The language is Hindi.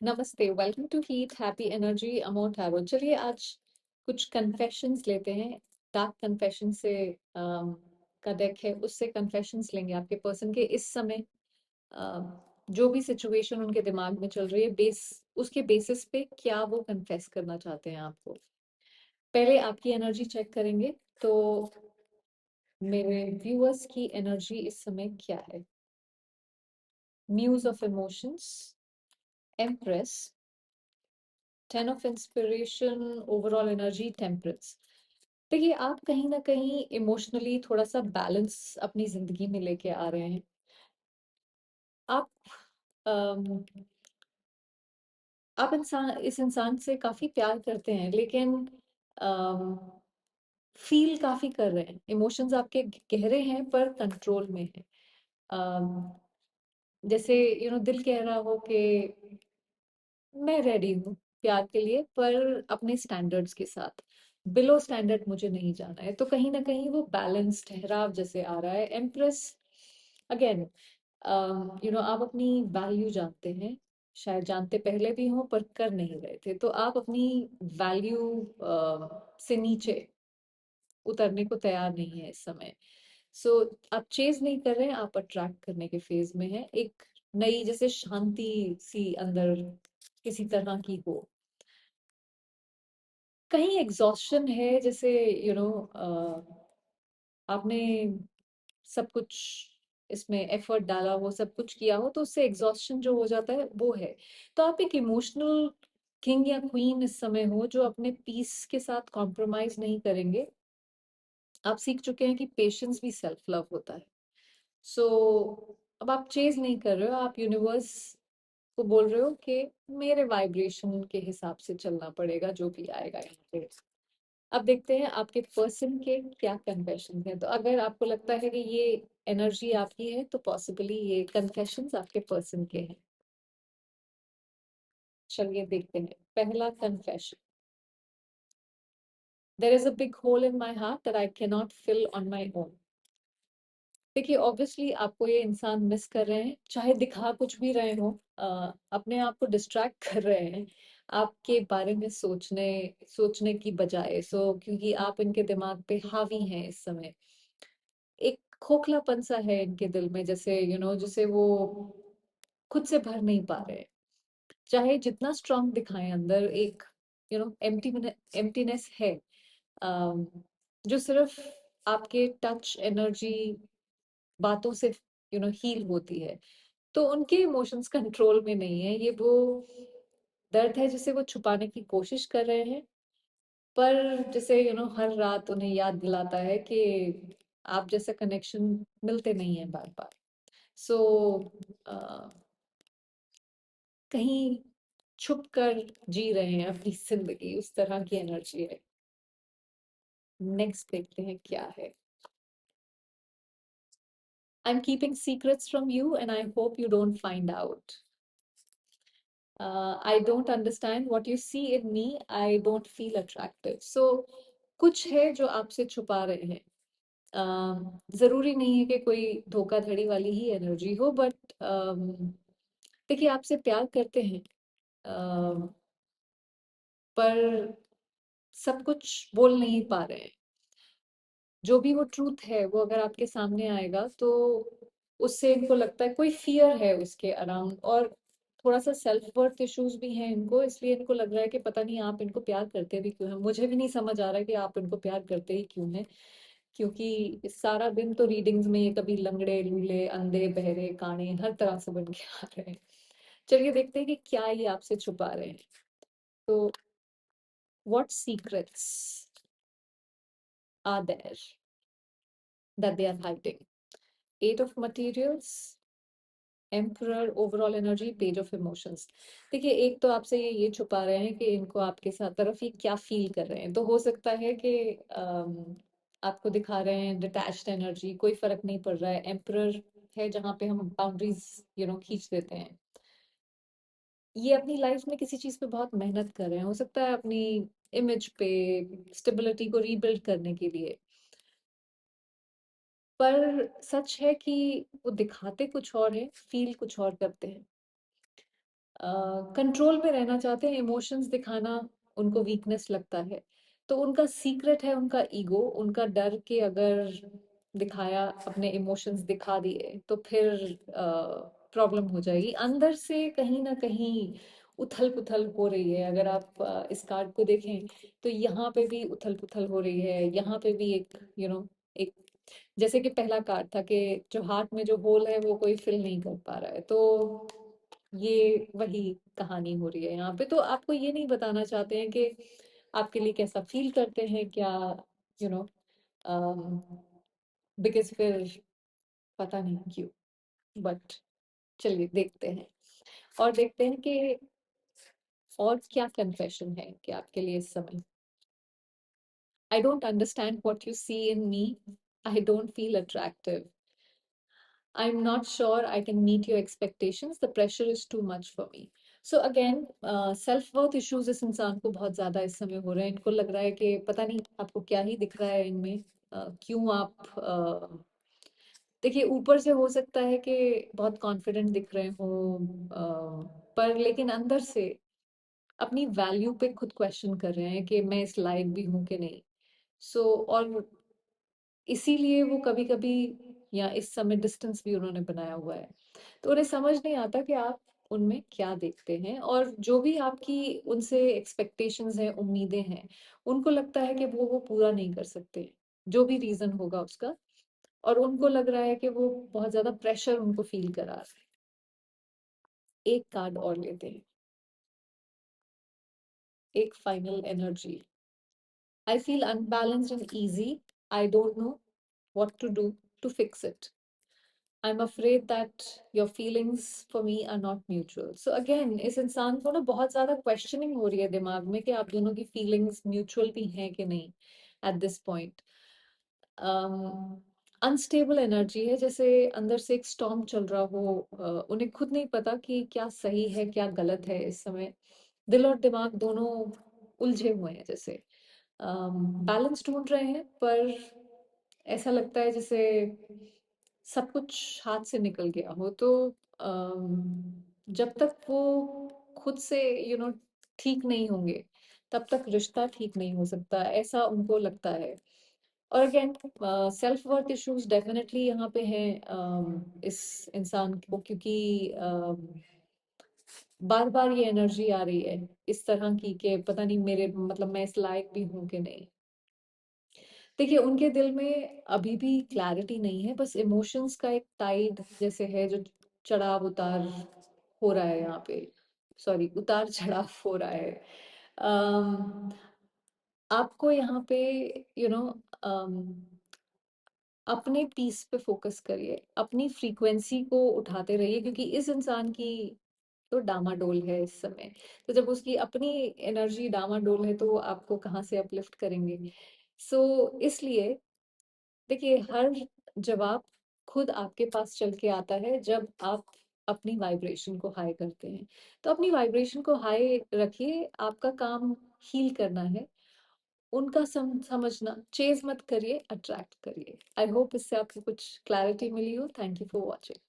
नमस्ते, welcome to heat happy energy amour tarot. चलिए आज कुछ कन्फेशंस लेते हैं। डार्क कन्फेशन से का डेक है, उससे कन्फेशंस लेंगे आपके पर्सन के इस समय। जो भी सिचुएशन उनके दिमाग में चल रही है, उसके बेसिस पे क्या वो कन्फेस करना चाहते हैं आपको। पहले आपकी एनर्जी चेक करेंगे। तो मेरे व्यूअर्स की एनर्जी इस समय क्या है? Muse of emotions, empress, ten of inspiration, overall energy temperance. देखिए, आप कहीं ना कहीं इमोशनली थोड़ा सा बैलेंस अपनी जिंदगी में लेके आ रहे हैं। आप अम, आप इस इंसान से काफी प्यार करते हैं, लेकिन फील काफी कर रहे हैं। इमोशंस आपके गहरे हैं पर कंट्रोल में है। अम, जैसे दिल कह रहा हो कि मैं रेडी हूँ प्यार के लिए, पर अपने स्टैंडर्ड्स के साथ। बिलो स्टैंडर्ड मुझे नहीं जाना है। तो कहीं ना कहीं वो बैलेंस ठहराव जैसे आ रहा है। एम्प्रेस अगेन, आप अपनी वैल्यू जानते हैं। शायद जानते पहले भी हो पर कर नहीं रहे थे। तो आप अपनी वैल्यू से नीचे उतरने को तैयार नहीं है इस समय। सो आप चेज नहीं कर रहे हैं, आप अट्रैक्ट करने के फेज में हैं। एक नई जैसे शांति सी अंदर किसी तरह की हो। कहीं एग्जॉस्शन है, जैसे यू नो आपने सब कुछ इसमें एफर्ट डाला हो, सब कुछ किया हो, तो उससे एग्जॉस्शन जो हो जाता है वो है। तो आप एक इमोशनल किंग या क्वीन इस समय हो, जो अपने पीस के साथ कॉम्प्रोमाइज नहीं करेंगे। आप सीख चुके हैं कि पेशेंस भी सेल्फ लव होता है। सो अब आप चेज नहीं कर रहे हो, आप यूनिवर्स को बोल रहे हो कि मेरे वाइब्रेशन के हिसाब से चलना पड़ेगा, जो भी आएगा यहाँ पे। अब देखते हैं आपके पर्सन के क्या कन्फेशन है। तो अगर आपको लगता है कि ये एनर्जी आपकी है, तो पॉसिबली ये कन्फेशंस आपके पर्सन के हैं। चलिए देखते हैं पहला confession. There is a big hole in my heart that I can not fill on my own. देखिए, ऑब्वियसली आपको ये इंसान मिस कर रहे हैं, चाहे दिखा कुछ भी रहे हो। अपने आप को डिस्ट्रैक्ट कर रहे हैं आपके बारे में सोचने की बजाय। क्योंकि आप इनके दिमाग पे हावी हैं इस समय। एक खोखलापन सा है इनके दिल में, जैसे जिसे वो खुद से भर नहीं पा रहे। चाहे जितना स्ट्रांग दिखाएं, अंदर एक एम्प्टीनेस है। अम, जो सिर्फ आपके टच, एनर्जी, बातों से हील होती है। तो उनके इमोशंस कंट्रोल में नहीं है। ये वो दर्द है जिसे वो छुपाने की कोशिश कर रहे हैं। पर जैसे हर रात उन्हें याद दिलाता है कि आप जैसा कनेक्शन मिलते नहीं है बार बार। सो कहीं छुप कर जी रहे हैं अपनी जिंदगी, उस तरह की एनर्जी है। नेक्स्ट देखते हैं क्या है। I am keeping secrets from you and I hope you don't find out. I don't understand what you see in me, I don't feel attractive. So कुछ है जो आपसे छुपा रहे हैं। जरूरी नहीं है कि कोई धोखाधड़ी वाली ही एनर्जी हो, बट देखिए, आपसे प्यार करते हैं। अम, पर सब कुछ बोल नहीं पा रहे हैं। जो भी वो ट्रूथ है, वो अगर आपके सामने आएगा तो उससे इनको लगता है कोई फियर है उसके अराउंड। और थोड़ा सा सेल्फ वर्थ इश्यूज भी हैं इनको, इसलिए इनको लग रहा है कि पता नहीं आप इनको प्यार करते भी क्यों हैं। मुझे भी नहीं समझ आ रहा है कि आप इनको प्यार करते ही क्यों हैं। क्योंकि सारा दिन तो रीडिंग्स में ये कभी लंगड़े लूले, अंधे बहरे काणे हर तरह से बन के आ रहे हैं। चलिए देखते हैं कि क्या ये आपसे छुपा रहे हैं। तो what secrets are there that they are hiding? Eight of materials, emperor, overall energy, page of emotions. देखिए, एक तो आपसे ये छुपा रहे हैं कि इनको आपके साथ तरफ ये क्या फील कर रहे हैं। तो हो सकता है कि आपको दिखा रहे हैं डिटैच्ड एनर्जी, कोई फर्क नहीं पड़ रहा है। एम्परर है जहाँ पे हम बाउंड्रीज खींच देते हैं। ये अपनी लाइफ में किसी चीज पे बहुत मेहनत कर रहे हैं, हो सकता है अपनी इमेज पे, स्टेबिलिटी को रीबिल्ड करने के लिए। पर सच है कि वो दिखाते कुछ और है, फील कुछ और करते हैं। कंट्रोल में रहना चाहते हैं, इमोशंस दिखाना उनको वीकनेस लगता है। तो उनका सीक्रेट है उनका ईगो, उनका डर कि अगर दिखाया, अपने इमोशंस दिखा दिए तो फिर प्रॉब्लम हो जाएगी। अंदर से कहीं ना कहीं उथल पुथल हो रही है। अगर आप इस कार्ड को देखें तो यहाँ पे भी उथल पुथल हो रही है, यहाँ पे भी एक एक जैसे कि पहला कार्ड था कि जो हार्ट में जो होल है वो कोई फिल नहीं कर पा रहा है। तो ये वही कहानी हो रही है यहाँ पे। तो आपको ये नहीं बताना चाहते हैं कि आपके लिए कैसा फील करते हैं क्या, यू नो बिकॉज फिर पता नहीं क्यों। बट चलिए देखते हैं, और देखते हैं कि और क्या कन्फेशन है कि आपके लिए इस समय। I don't understand what you see in me, I don't feel attractive, I'm not sure I can meet your expectations. The pressure is too much for me. So again, self worth issues इस इंसान को बहुत ज्यादा इस समय हो रहे हैं। इनको लग रहा है कि पता नहीं आपको क्या ही दिख रहा है इनमें, क्यों आप देखिए, ऊपर से हो सकता है कि बहुत कॉन्फिडेंट दिख रहे हो, पर लेकिन अंदर से अपनी वैल्यू पे खुद क्वेश्चन कर रहे हैं कि मैं इस लायक भी हूँ कि नहीं। सो और इसीलिए वो कभी-कभी या इस समय डिस्टेंस भी उन्होंने बनाया हुआ है। तो उन्हें समझ नहीं आता कि आप उनमें क्या देखते हैं, और जो भी आपकी उनसे एक्सपेक्टेशंस हैं, उम्मीदें हैं, उनको लगता है कि वो पूरा नहीं कर सकते, जो भी रीज़न होगा उसका। और उनको लग रहा है कि वो बहुत ज़्यादा प्रेशर उनको फ़ील करा रहा है। एक कार्ड और लेते हैं, एक final energy. I feel unbalanced and easy, I don't know what to do to fix it. I'm afraid that your feelings for me are not mutual. So again, इस इंसान को ना बहुत ज्यादा क्वेश्चनिंग हो रही है दिमाग में कि आप दोनों की फीलिंग्स म्यूचुअल भी हैं कि नहीं at this point. Unstable energy है, जैसे अंदर से एक स्टॉर्म चल रहा हो। उन्हें खुद नहीं पता कि क्या सही है क्या गलत है इस समय। दिल और दिमाग दोनों उलझे हुए हैं, जैसे बैलेंस ढूंढ रहे हैं, पर ऐसा लगता है जैसे सब कुछ हाथ से निकल गया हो। तो जब तक वो खुद से ठीक नहीं होंगे, तब तक रिश्ता ठीक नहीं हो सकता, ऐसा उनको लगता है। और again, self worth issues definitely यहाँ पे हैं इस इंसान को, क्योंकि बार बार ये एनर्जी आ रही है इस तरह की कि पता नहीं मेरे मतलब मैं इस लायक भी हूँ कि नहीं। देखिए, उनके दिल में अभी भी क्लैरिटी नहीं है, बस इमोशंस का एक टाइड जैसे है जो चढ़ाव उतार हो रहा है यहाँ पे। सॉरी, उतार चढ़ाव हो रहा है। अम, आपको यहाँ पे यू नो अपने पीस पे फोकस करिए, अपनी फ्रीक्वेंसी को उठाते रहिए, क्योंकि इस इंसान की तो डामाडोल है इस समय। तो जब उसकी अपनी एनर्जी डामाडोल है तो वो आपको कहाँ से अपलिफ्ट करेंगे। सो इसलिए देखिए, हर जवाब खुद आपके पास चल के आता है जब आप अपनी वाइब्रेशन को हाई करते हैं। तो अपनी वाइब्रेशन को हाई रखिए, आपका काम हील करना है। उनका समझना, चेज मत करिए, अट्रैक्ट करिए। आई होप इससे आपको कुछ क्लैरिटी मिली हो। Thank you for watching.